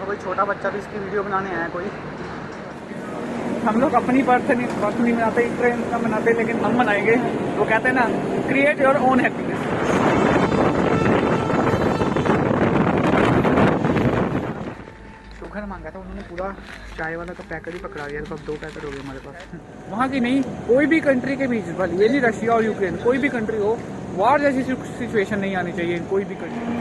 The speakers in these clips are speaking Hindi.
कोई छोटा बच्चा भी इसकी वीडियो बनाने आया कोई। हम लोग अपनी बर्थ नहीं मनाते, ट्रेन का मनाते, लेकिन हम मनाएंगे। वो कहते हैं ना, create your own happiness. Sugar मांगा था उन्होंने, पूरा चाय वाला का पैकेट ही पकड़ा दिया, तो अब 2 पैकेट हो गए हमारे पास। वहाँ की नहीं, कोई भी कंट्री के बीच, भले ये नहीं रशिया और यूक्रेन, कोई भी कंट्री हो, वार जैसी सिचुएशन नहीं आनी चाहिए कोई भी कंट्री।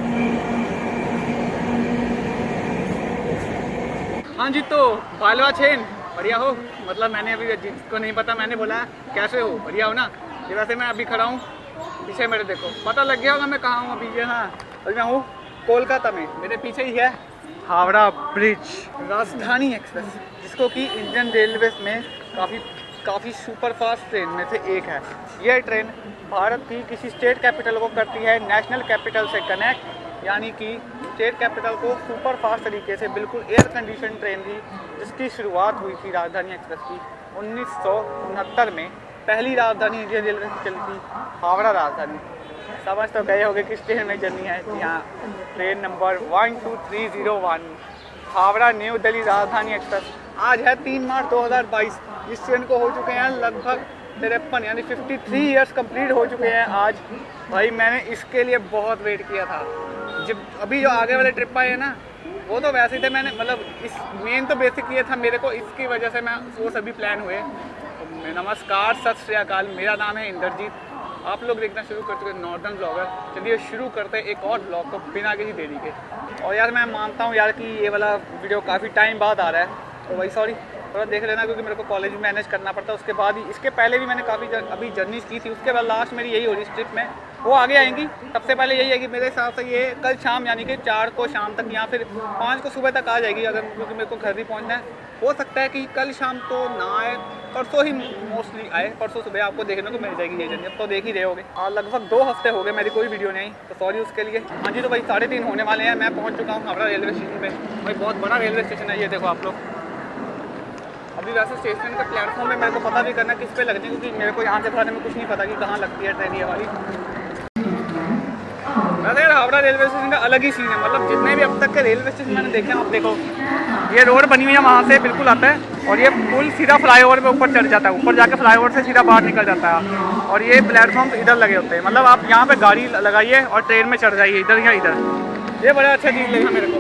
हाँ जी, तो बालवा छेन बढ़िया हो, मतलब मैंने अभी जिसको नहीं पता मैंने बोला कैसे हो, बढ़िया हो ना। ये वैसे मैं अभी खड़ा हूँ, पीछे मेरे देखो, पता लग गया होगा मैं कहाँ हूँ अभी। हाँ, अभी मैं हूँ कोलकाता में, मेरे पीछे ही है हावड़ा ब्रिज, राजधानी एक्सप्रेस, जिसको कि इंडियन रेलवे में काफ़ी सुपर फास्ट ट्रेन में से एक है। यह ट्रेन भारत की किसी स्टेट कैपिटल को करती है नेशनल कैपिटल से कनेक्ट, यानी कि स्टेट कैपिटल को सुपर फास्ट तरीके से, बिल्कुल एयर कंडीशन ट्रेन थी, जिसकी शुरुआत हुई थी राजधानी एक्सप्रेस की 1969 में। पहली राजधानी इंडियन रेलवे की चली थी हावड़ा राजधानी। समझ तो गए होंगे किस ट्रेन में जर्नी है। यहाँ train number 12301 Howrah new Delhi राजधानी एक्सप्रेस। आज है 3 मार्च 2022। इस ट्रेन को हो चुके हैं लगभग 53 यानी 53 ईयर्स कंप्लीट हो चुके हैं आज। भाई मैंने इसके लिए बहुत वेट किया था। जब अभी जो आगे वाले ट्रिप आए हैं ना, वो तो वैसे ही थे, मैंने मतलब इस मेन तो बेसिक ये था मेरे को, इसकी वजह से मैं वो सभी प्लान हुए। नमस्कार, सत श्री अकाल, मेरा नाम है इंद्रजीत। आप लोग देखना शुरू कर चुके नॉर्दर्न ब्लॉगर। चलिए शुरू करते हैं एक और ब्लॉग को बिना किसी देरी के। और यार मैं मानता हूँ यार कि ये वाला वीडियो काफ़ी टाइम बाद आ रहा है, तो भाई सॉरी, थोड़ा देख लेना, क्योंकि मेरे को कॉलेज में मैनेज करना पड़ता है। उसके बाद ही, इसके पहले भी मैंने काफ़ी अभी जर्नीज की थी, उसके बाद लास्ट मेरी यही हो रही ट्रिप में, वो आगे आएंगी। सबसे पहले यही है कि मेरे हिसाब से ये कल शाम यानी कि 4 को शाम तक या फिर 5 को सुबह तक आ जाएगी, अगर क्योंकि मेरे को घर भी पहुंचना है। हो सकता है कि कल शाम तो ना आए, परसों ही मोस्टली आए, परसों सुबह आपको देखने को मिल जाएगी ये जर्नी। अब तो देख ही रहे होगे, लगभग 2 हफ्ते हो गए मेरी कोई वीडियो नहीं, तो सॉरी उसके लिए। हाँ जी, तो भाई 3:30 होने वाले हैं, मैं पहुँच चुका हूँ हावड़ा रेलवे स्टेशन पे। भाई बहुत बड़ा रेलवे स्टेशन है ये, देखो आप लोग। अभी वैसे स्टेशन का प्लेटफॉर्म में मेरे को पता भी करना किस पे लगती है, क्योंकि मेरे को यहाँ के बारे में कुछ नहीं पता कि कहाँ लगती है ट्रेन ये वाली। वैसे यार हावड़ा रेलवे स्टेशन का अलग ही सीन है, मतलब जितने भी अब तक के रेलवे स्टेशन मैंने देखे हैं, आप देखो ये रोड बनी हुई है, वहाँ से बिल्कुल आता है और ये पुल सीधा फ्लाईओवर पे ऊपर चढ़ जाता है, ऊपर जाके फ्लाईओवर से सीधा बाहर निकल जाता है। और ये प्लेटफॉर्म इधर लगे होते हैं, मतलब आप यहाँ पे गाड़ी लगाइए और ट्रेन में चढ़ जाइए इधर या इधर। ये बड़ा अच्छा चीज़ लगा मेरे को,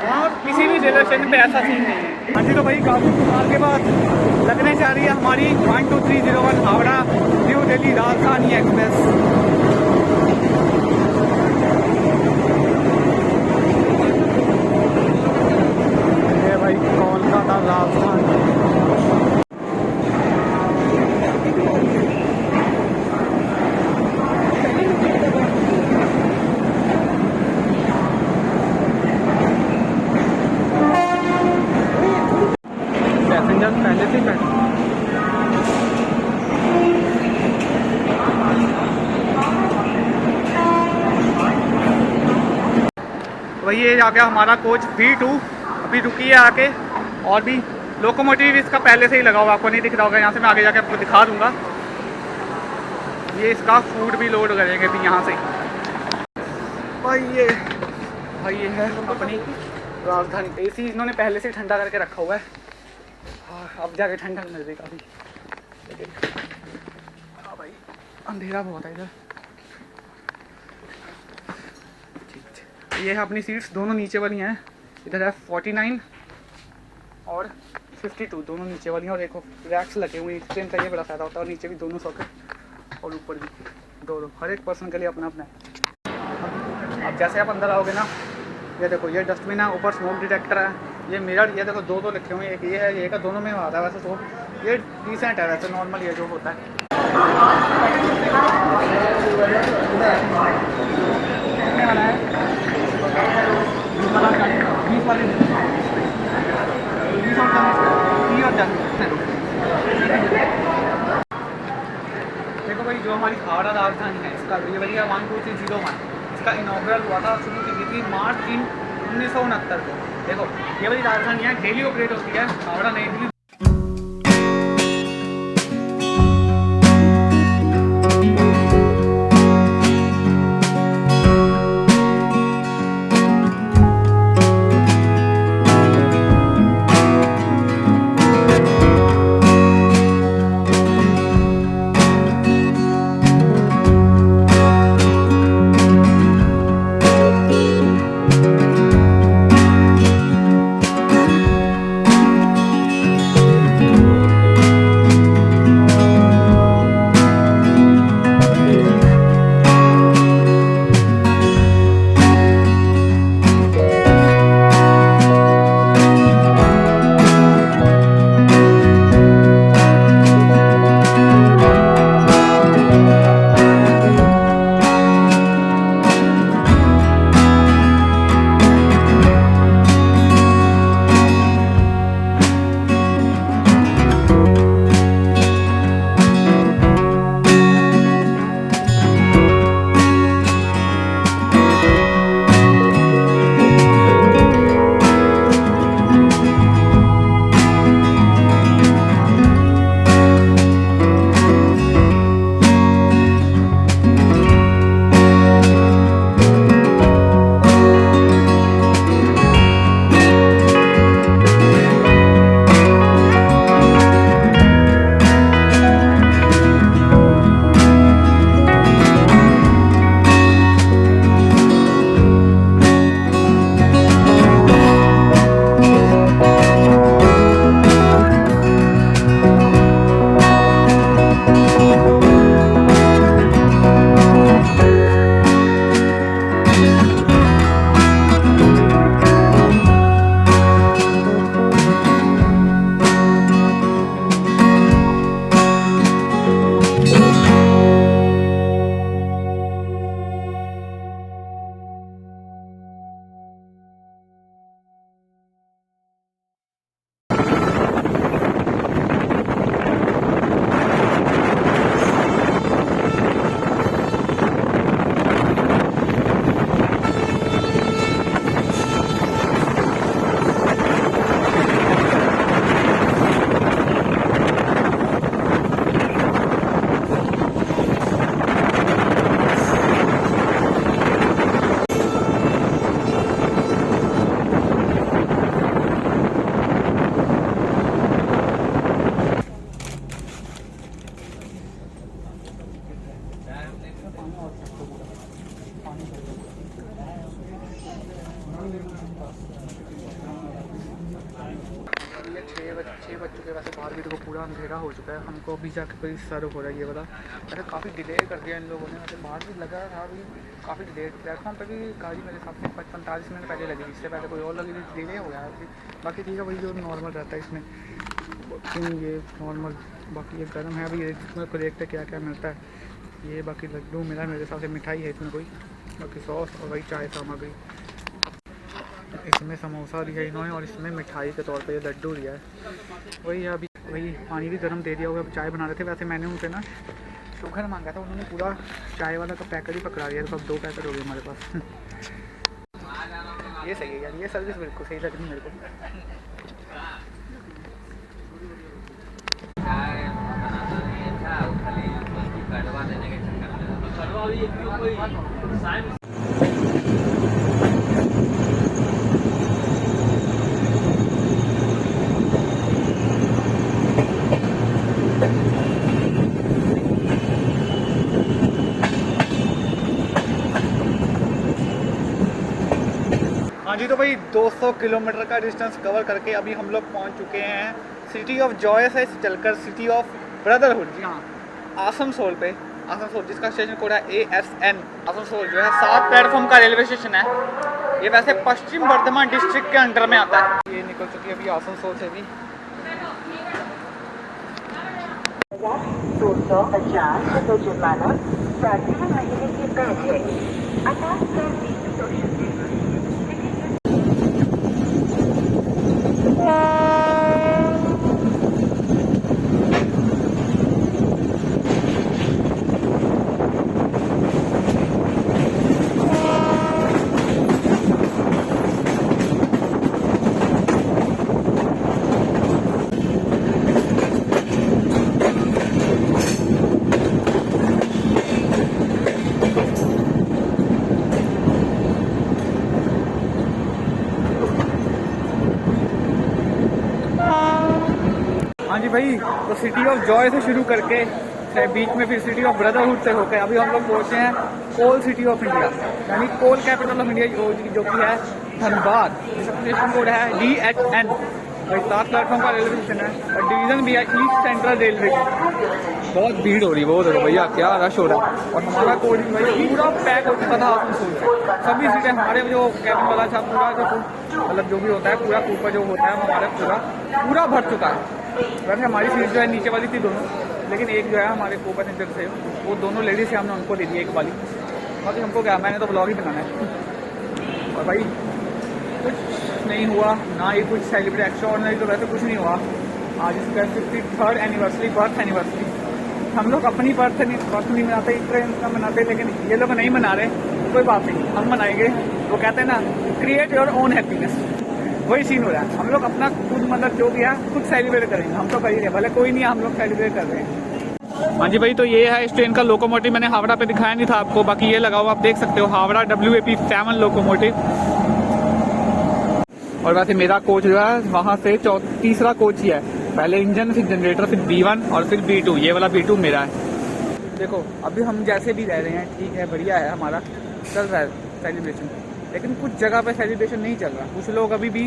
वहाँ किसी भी रेलवे स्टेशन पे ऐसा सीन नहीं है। हाँ जी, तो भाई काफ़ी साल के बाद लगने जा रही है हमारी 12301 हावड़ा न्यू दिल्ली राजधानी एक्सप्रेस। ये भाई कोलकाता राजधानी। पैसेंजर पहले से ही बैठे, वही ये आ गया हमारा कोच B2, अभी रुकी है आके। और भी लोकोमोटिव इसका पहले से ही लगा हुआ, आपको नहीं दिख रहा होगा, यहाँ से मैं आगे जाके आपको दिखा दूंगा। ये इसका फूड भी लोड करेंगे अभी यहाँ से। भाई ये है अपनी राजधानी। AC इन्होंने पहले से ठंडा करके रखा हुआ है, अब जाके ठंडा मिल जाएगा अभी। हाँ भाई अंधेरा बहुत है इधर। ये है अपनी सीट्स, दोनों नीचे वाली हैं। इधर है 49 और 52, दोनों नीचे वाली हैं। और देखो रैक्स लगे हुए हैं, ट्रेन का ये बड़ा फ़ायदा होता है। और नीचे भी दोनों सॉकेट और ऊपर भी दो, हर एक पर्सन के लिए अपना अपना है। अब जैसे आप अंदर आओगे ना, ये देखो ये डस्टबिन है, ऊपर स्मोक डिटेक्टर है, ये मिरर, ये देखो दो लिखे हुए हैं, एक ये है, ये का दोनों में आता है। वैसे तो ये डिसेंट है, वैसे नॉर्मल ये जो होता है। वाला है 20 वाले 20 और 40। देखो भाई जो हमारी हावड़ा राजधानी है, इसका ये भैया 12301, इसका इनॉग्रल हुआ था, शुरू की थी मार्च 1969 को। देखो ये वाली राजधानी है, डेली ऑपरेट होती है हावड़ा नई दिल्ली। 6 बज चुके हैं। वैसे बाहर भी देखो पूरा अंधेरा हो चुका है। हमको अभी जाकर कोई सर्व हो रहा है ये वाला। वैसे काफ़ी डिले कर दिया इन लोगों ने। वैसे बाहर भी लगा था अभी काफ़ी डिले। प्लेटफॉर्म पर भी गाड़ी मेरे साथ में 45 मिनट पहले लगी थी, इससे पहले कोई और लगी थी, डिले हो गया अभी। बाकी ठीक है, वही जो नॉर्मल रहता है इसमें ये नॉर्मल। बाकी ये गर्म है। अभी इसमें को देखते क्या क्या मिलता है। ये बाकी लड्डू मिला मेरे हिसाब से, मिठाई है इसमें कोई, बाकी सॉस और वही चाय सामग्री। इसमें समोसा दिया इन्होंने और इसमें मिठाई के तौर पे ये लड्डू दिया है। वही अभी वही पानी भी गर्म दे दिया होगा। अब चाय बना रहे थे। वैसे मैंने उनसे ना शुगर मांगा था, उन्होंने पूरा चाय वाला का पैकेट ही पकड़ा दिया। तो अब 2 पैकेट हो गए हमारे पास। ये सही है यार, ये सर्विस बिल्कुल सही लग रही मेरे को। हाँ जी, तो भाई 200 किलोमीटर का डिस्टेंस कवर करके अभी हम लोग पहुँच चुके हैं सिटी ऑफ जॉय से चलकर सिटी ऑफ ब्रदरहुड। जी हाँ, आसनसोल पे। आसनसोल जिसका स्टेशन कोड है ASN। आसनसोल जो है 7 प्लेटफॉर्म का रेलवे स्टेशन है। ये वैसे पश्चिम वर्धमान डिस्ट्रिक्ट के अंडर में आता है। ये निकल चुकी है अभी आसनसोल से भी। 250 रुपये जुर्माना 7वें महीने के पहले 28 हाँ जी भाई, तो सिटी ऑफ जॉय से शुरू करके बीच में फिर सिटी ऑफ ब्रदरहुड से होकर अभी हम लोग पहुँचे हैं कोल सिटी ऑफ इंडिया, यानी कोल कैपिटल ऑफ इंडिया जो कि है धनबाद। जिसका स्टेशन कोड है DHN। भाई 7 प्लेटफॉर्म का रेलवे स्टेशन है और डिवीज़न भी है ईस्ट सेंट्रल रेलवे की। बहुत भीड़ हो रही है, वो देखो भैया क्या रश हो रहा है। और हमारा कोच भी भाई पूरा पैक हो चुका था आसनसोल से। सभी सीटें हमारे जो कैबिन वाला था पूरा जो मतलब जो भी होता है पूरा कूपा जो होता है हमारा पूरा भर चुका है। वैसे हमारी सीट जो है नीचे वाली थी दोनों, लेकिन एक जो है हमारे को पैसेंजर से वो दोनों लेडीज से हमने उनको दे दी एक वाली। बाकी हमको क्या, मैंने तो ब्लॉग ही बनाना है। और भाई कुछ नहीं हुआ ना, ये कुछ सेलिब्रेट एक्स्ट्रा ऑर्डिनरी तो वैसे कुछ नहीं हुआ। आज इसका 53rd एनिवर्सरी, बर्थ एनिवर्सरी। हम लोग अपनी बर्थ नहीं मनाते, ट्रेन का मनाते, लेकिन ये लोग नहीं मना रहे। कोई बात नहीं, हम मनाएंगे। वो कहते हैं ना, क्रिएट योर ओन हैप्पीनेस। वही सीन हो रहा है। हम लोग अपना खुद मतलब जो भी है खुद सेलिब्रेट करेंगे। हम तो कर ही रहे, भले कोई नहीं है, हम लोग सेलिब्रेट कर रहे हैं। हाँ जी भाई, तो ये है इस ट्रेन का लोकोमोटिव। मैंने हावड़ा पे दिखाया नहीं था आपको, बाकी ये लगा हुआ आप देख सकते हो, हावड़ा WAP 7 लोकोमोटिव। और वैसे मेरा कोच जो है वहाँ से तीसरा कोच ही है। पहले इंजन, फिर जनरेटर, फिर B1 और फिर B2। ये वाला B2 मेरा है। देखो अभी हम जैसे भी रह रहे हैं, ठीक है, बढ़िया है, हमारा चल रहा है सेलिब्रेशन। लेकिन कुछ जगह पे सेलिब्रेशन नहीं चल रहा। कुछ लोग अभी भी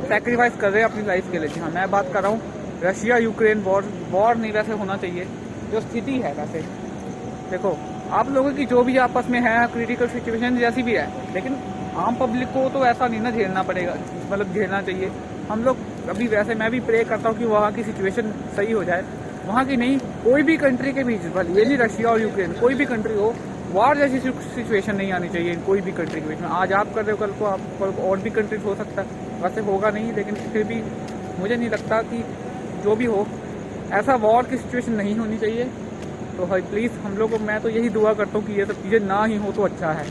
सैक्रिफाइस कर रहे हैं अपनी लाइफ के लिए। हाँ, मैं बात कर रहा हूँ रशिया यूक्रेन वॉर नहीं वैसे होना चाहिए जो स्थिति है। वैसे देखो आप लोगों की जो भी आपस में है क्रिटिकल सिचुएशन जैसी भी है, लेकिन आम पब्लिक को तो ऐसा नहीं ना झेलना पड़ेगा, मतलब झेलना चाहिए। हम लोग अभी वैसे मैं भी प्रे करता हूँ कि वहाँ की सिचुएशन सही हो जाए। वहाँ की नहीं, कोई भी कंट्री के बीच, भले ये नहीं रशिया और यूक्रेन, कोई भी कंट्री हो, वार जैसी सिचुएशन नहीं आनी चाहिए कोई भी कंट्री के बीच में। आज आप कर रहे हो, कल को और भी कंट्रीज हो सकता है। वैसे होगा नहीं, लेकिन फिर भी मुझे नहीं लगता कि जो भी हो ऐसा वॉर की सिचुएशन नहीं होनी चाहिए। तो भाई प्लीज़ हम लोग को, मैं तो यही दुआ करता हूँ कि ये सब चीज़ें ना ही हो तो अच्छा है।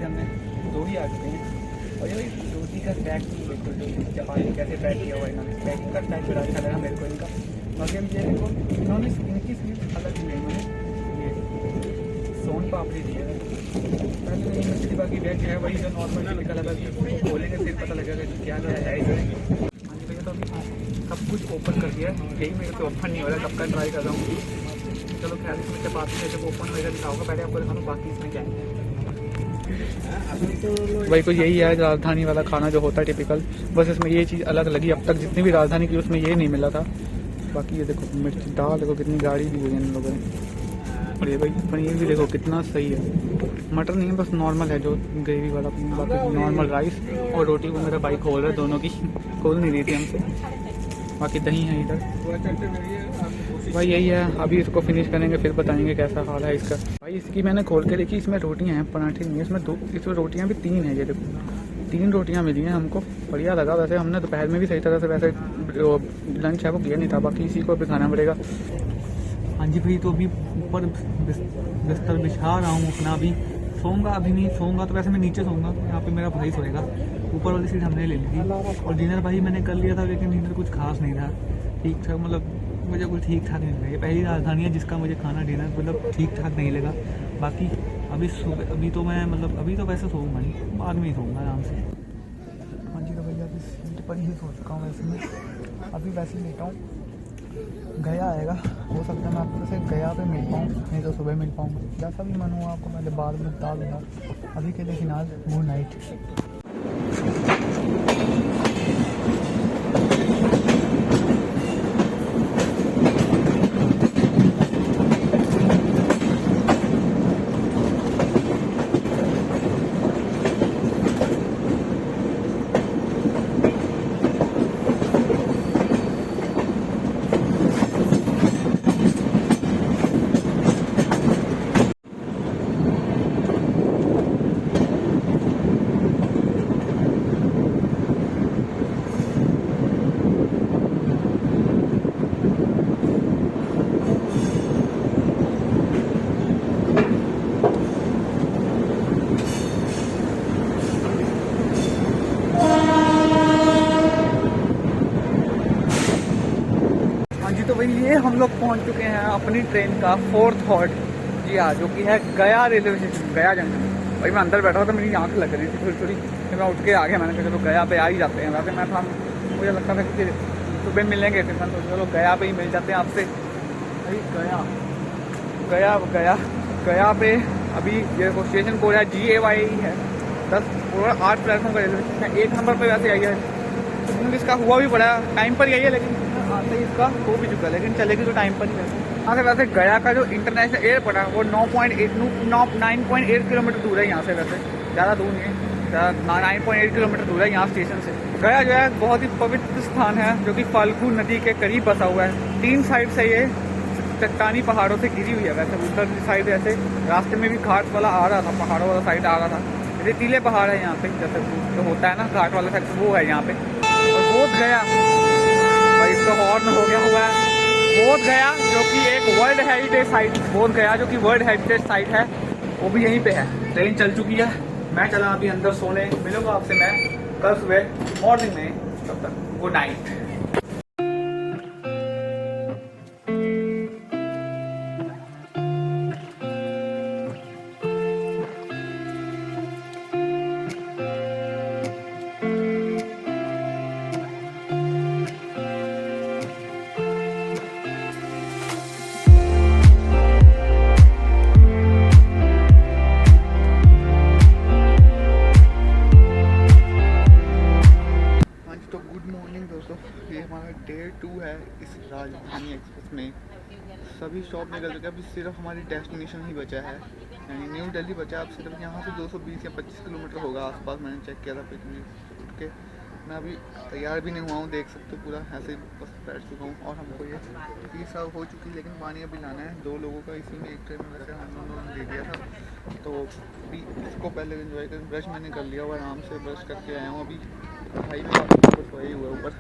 थे हमने, 2 ही आ चुके हैं। और ये भाई रोटी का पैक बिल्कुल जो चपाती कैसे पैक किया हुआ है इन्होंने, पैकिंग का टाइप बड़ा अच्छा लगा मेरे को इनका। बाकी हम ये देखो इन्होंने इनकी स्वीट अलग दी है, इन्होंने ये सोन पापड़ी दी है पहले नहीं मछली, बाकी वेज है वही जो नॉर्मल टिपिकल है, बस खोलेंगे फिर पता लगेगा कि क्या क्या है इसमें। हाँ जी भैया, तो अभी सब कुछ ओपन कर दिया है, यही मेरे से ओपन नहीं हो रहा है, कब का ट्राई कर रहा हूँ। चलो खैर इसमें चपाती है जब ओपन होएगा दिखाऊंगा, पहले आपको दिखाऊँ बाकी इसमें क्या है। भाई कुछ यही है राजधानी वाला खाना जो होता है टिपिकल, बस इसमें ये चीज़ अलग लगी, अब तक जितनी भी राजधानी की उसमें ये नहीं मिला था। बाकी ये देखो मिर्च दाल देखो कितनी गाढ़ी दी हुई है इन लोगों ने, और ये भाई पनीर भी देखो कितना सही है, मटर नहीं है बस नॉर्मल है जो ग्रेवी वाला पनीर, बाकी नॉर्मल राइस और रोटी को मेरा भाई खोल रहा है, दोनों की खोल नहीं रही थी हमसे। बाकी दही है इधर। भाई यही है, अभी इसको फिनिश करेंगे फिर बताएंगे कैसा हाल है इसका। भाई इसकी मैंने खोल के देखी, इसमें रोटियां हैं, पराठे नहीं है इसमें, 2 इसमें रोटियां भी 3 हैं, ये देखो 3 रोटियां मिली हैं हमको, बढ़िया लगा। वैसे हमने दोपहर में भी सही तरह से वैसे लंच है वो किया नहीं था, बाकी इसी को भी खाना पड़ेगा। हाँ जी भाई, तो अभी ऊपर बिस्तर बिछा रहा हूँ अपना, अभी सोऊंगा, अभी नहीं सोऊंगा तो वैसे मैं नीचे सोऊंगा, यहाँ पे मेरा भाई सोएगा, ऊपर वाली सीट हमने ले ली थी। और डिनर भाई मैंने कर लिया था, लेकिन डिनर कुछ खास नहीं था, ठीक ठाक, मतलब मुझे कुछ ठीक ठाक नहीं लगा। ये पहली राजधानी है जिसका मुझे खाना डिनर मतलब ठीक ठाक नहीं लगा। बाकी अभी सुबह अभी तो मैं मतलब अभी तो वैसे सोऊंगा नहीं, बाद में ही सोऊंगा आराम से। हाँ जी, तो भैया अभी सीट पर ही सो चुका हूँ, वैसे मैं अभी वैसे ही लेटा हूँ, गया आएगा, हो सकता है मैं आपको जैसे गया पे मिल पाऊँ, नहीं तो सुबह मिल पाऊँगा, जैसा भी मन हुआ आपको मैं बाद में बता दूँगा। अभी के लिए फिलहाल गुड नाइट। तो भाई ये हम लोग पहुंच चुके हैं अपनी ट्रेन का 4th हॉल्ट, जी हाँ, जो कि है गया रेलवे स्टेशन, गया जंक्शन। भाई मैं अंदर बैठा हुआ था, मेरी आंख लग रही थी थोड़ी थोड़ी, फिर मैं उठ के आ गया, मैंने कहा चलो गया पे आ ही जाते हैं। वैसे मैं था, मुझे लगता था कि सुबह मिलेंगे, फिर मैं तो चलो गया पे ही मिल जाते हैं आपसे। भाई गया गया गया पे अभी ये स्टेशन कोड है GAY है, 10 प्लेटफॉर्म का रेलवे स्टेशन, 1 नंबर पर वैसे आई है, इसका हुआ भी पड़ा टाइम पर यही है, लेकिन आते ही इसका हो भी चुका है, लेकिन चलेगी तो टाइम पर ही वैसे। हाँ, वैसे गया का जो इंटरनेशनल एयरपोर्ट है वो 9.8 किलोमीटर दूर है यहाँ से, वैसे ज़्यादा दूर नहीं है, 9.8 किलोमीटर दूर है यहाँ स्टेशन से। गया जो है बहुत ही पवित्र स्थान है, जो कि फाल्गु नदी के करीब बसा हुआ है। 3 साइड से ये चट्टानी पहाड़ों से घिरी हुई है, वैसे उधर साइड ऐसे रास्ते में भी घाट वाला आ रहा था, पहाड़ों वाला साइड आ रहा था, रेतीले पहाड़ है यहाँ पे, जैसे जो होता है ना घाट वाला साइड, वो है यहाँ पे। और बोध गया भाई, इसका हॉर्न हो गया हुआ है, बोध गया जो कि एक वर्ल्ड हेरिटेज साइट, बोध गया जो कि वर्ल्ड हेरिटेज साइट है, वो भी यहीं पे है। ट्रेन चल चुकी है, मैं चला अभी अंदर सोने, मिलूंगा आपसे मैं कल सुबह मॉर्निंग में, तब तक गुड नाइट। ये हमारा डे 2 है इस राजधानी एक्सप्रेस में। सभी स्टॉप निकल चुके हैं, अभी सिर्फ हमारी डेस्टिनेशन ही बचा है, यानी न्यू दिल्ली बचा। अब सिर्फ यहाँ से 220 या 25 किलोमीटर होगा आसपास, मैंने चेक किया था पिछले उठ के। मैं अभी तैयार भी नहीं हुआ हूँ, देख सकते हो, पूरा ऐसे ही बस बैठ चुका हूँ। और हमको ये सब हो चुकी है, लेकिन पानी अभी लाना है 2 लोगों का, इसी में एक ट्रेन में वैसे हम दोनों ने ले लिया था, तो अभी इसको पहले इन्जॉय करें। ब्रश मैंने कर लिया हुआ, आराम से ब्रश करके आया हूँ। अभी भाई में सोए हुआ ऊपर,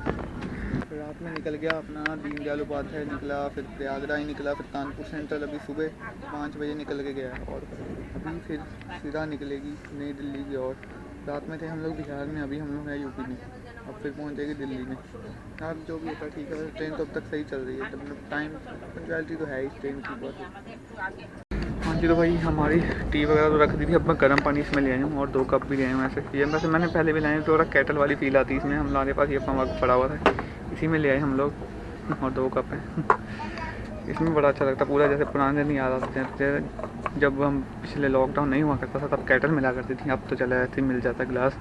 फिर रात में निकल गया अपना दीनदयाल उपाध्याय निकला, फिर प्रयागराज निकला, फिर कानपुर सेंट्रल अभी सुबह 5 बजे निकल के गया और अभी फिर सीधा निकलेगी नई दिल्ली की ओर। रात में थे हम लोग बिहार में, अभी हम लोग हैं यूपी में, अब फिर पहुंचेगी दिल्ली में। अब जो भी होता है ठीक है, ट्रेन तो अब तक सही चल रही है, मतलब टाइम पंक्चुअलिटी तो है इस ट्रेन की बहुत। हाँ जी, तो भाई हमारी टी वगैरह तो रख दी थी, अब मैं गर्म पानी इसमें ले आया हूँ और 2 कप भी ले आया हूँ। ऐसे ये वैसे मैंने पहले भी लाए, थोड़ा केटल वाली फील आती है इसमें, हमारे पास ये मग पड़ा हुआ था, इसी में ले आए हम लोग और 2 कप हैं। इसमें बड़ा अच्छा लगता है, पूरा जैसे पुराने दिन याद आते हैं जब हम पिछले लॉकडाउन नहीं हुआ करता था तब केटल मिला करती थी, अब तो चला ऐसे ही मिल जाता ग्लास।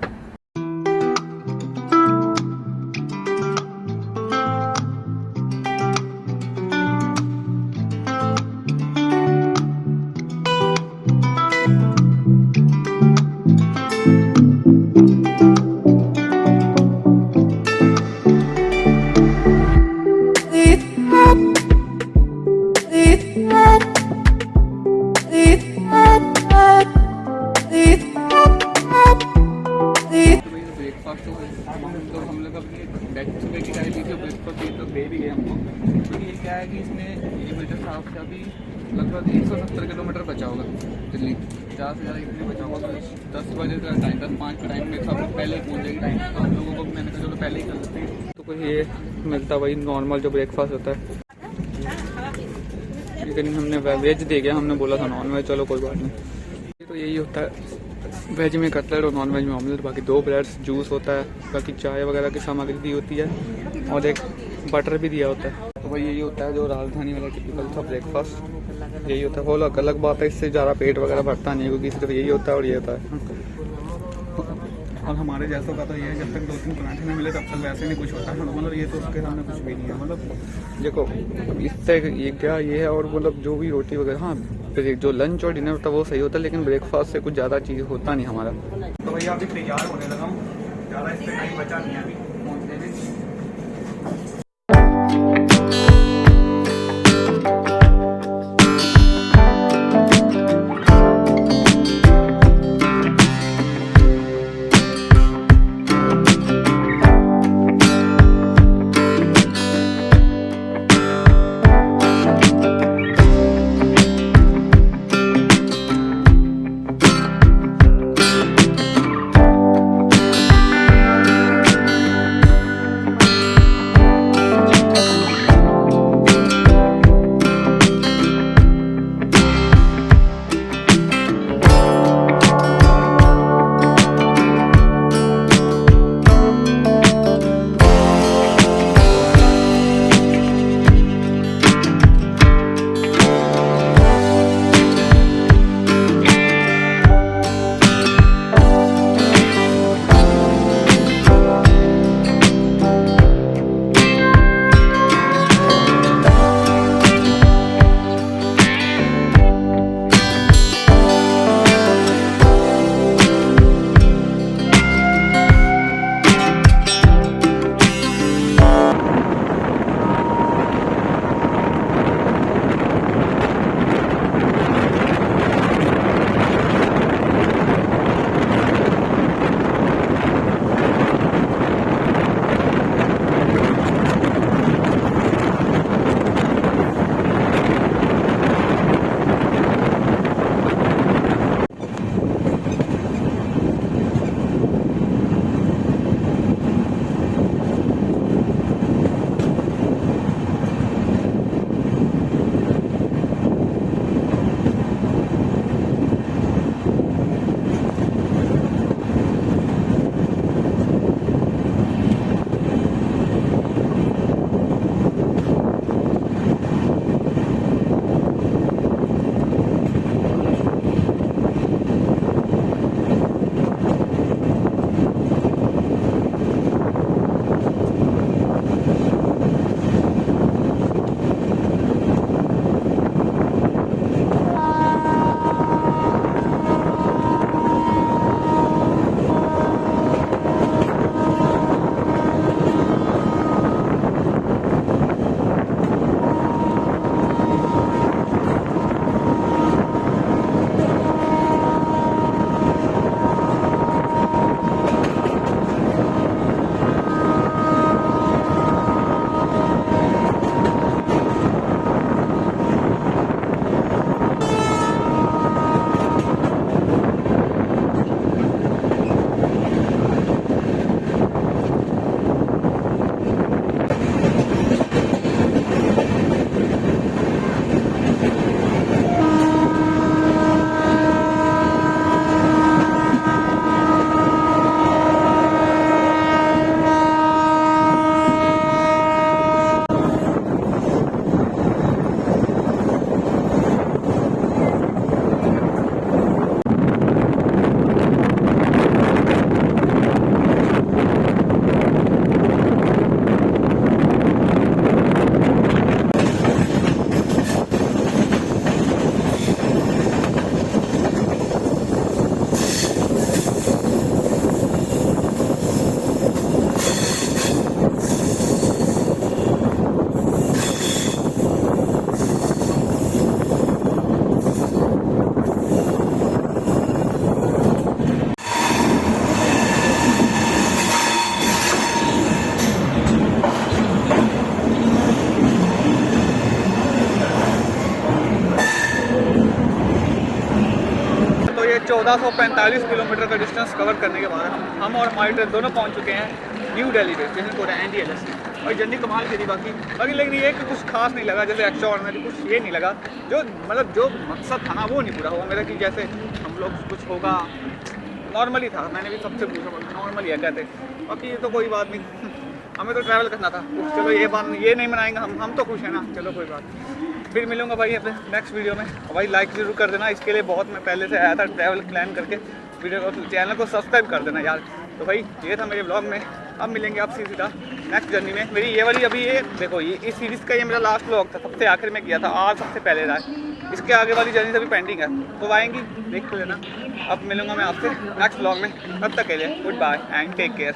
ब्रेकफास्ट तो हम लोग अपनी सुबह की चाय ली थी, ब्रेकफास्ट तो दे भी गए हमको, क्योंकि ये क्या है कि इसमें ये मेरे हिसाब से अभी लगभग 170 किलोमीटर बचा होगा दिल्ली, ज़्यादा से ज़्यादा इतने बचा होगा। तो 10 बजे का टाइम, 10:05 का टाइम मेरे हिसाब से पहले पहुँच जाएगी टाइम, तो हम लोगों को मैंने कहा चलो पहले ही कर लेते हैं। तो कोई ये मिलता भाई नॉर्मल जो ब्रेकफास्ट होता है, लेकिन हमने वेज दे गया, हमने बोला था नॉन वेज, चलो कोई बात नहीं। तो यही होता है वेज में कटलेट और नॉन वेज में ऑमलेट, बाकी 2 ब्रेड्स, जूस होता है, बाकी चाय वगैरह की सामग्री दी होती है और एक बटर भी दिया होता है। तो भाई यही होता है जो राजधानी वाला टिपिकल था ब्रेकफास्ट, यही होता है। वो अलग बात है, इससे ज़्यादा पेट वगैरह भरता नहीं है, क्योंकि सिर्फ यही होता है और ये होता है। और हमारे जैसों का तो ये है, जब तक 2-3 पराठे नहीं मिले तब तक वैसे नहीं कुछ होता है, मतलब ये तो उसके सामने कुछ भी नहीं है। मतलब देखो इससे ये क्या ये है, और मतलब जो भी रोटी वगैरह, हाँ फिर जो लंच और डिनर होता है वो सही होता है, लेकिन ब्रेकफास्ट से कुछ ज़्यादा चीज़ होता नहीं हमारा। तो भैया अभी तैयार होने लगा हूँ, ज़्यादा इस पर टाइम बचा नहीं है अभी पहुँचने में। 1445 किलोमीटर का डिस्टेंस कवर करने के बाद हम और हमारी ट्रेन दोनों पहुंच चुके हैं न्यू दिल्ली पे, स्टेशन कोड है NDLS। और जर्नी कमाल की थी बाकी लेकिन ये कि कुछ खास नहीं लगा, जैसे एक्स्ट्रा ऑर्डिनरी कुछ ये नहीं लगा, जो मतलब जो मकसद था ना वो नहीं पूरा हुआ मेरा, कि जैसे हम लोग कुछ होगा नॉर्मली था। मैंने भी सबसे पूछा नॉर्मल है कहते, बाकी ये तो कोई बात नहीं, हमें तो ट्रैवल करना था। चलो ये बात ये नहीं मनाएंगे हम तो खुश हैं ना, चलो कोई बात नहीं। फिर मिलूंगा भाई अपने नेक्स्ट वीडियो में। और भाई लाइक ज़रूर कर देना, इसके लिए बहुत मैं पहले से आया था ट्रैवल प्लान करके। वीडियो को चैनल को सब्सक्राइब कर देना यार। तो भाई ये था मेरे ब्लॉग में, अब मिलेंगे आपसे सीधा नेक्स्ट जर्नी में। मेरी ये वाली अभी ये देखो ये इस सीरीज़ का ये मेरा लास्ट ब्लॉग था, सबसे आखिर में किया था, आज सबसे पहले रहा है। इसके आगे वाली जर्नी अभी पेंडिंग है, तो आएंगी देख लेना। अब मिलूंगा मैं आपसे नेक्स्ट ब्लॉग में, तब तक के लिए good bye and take care.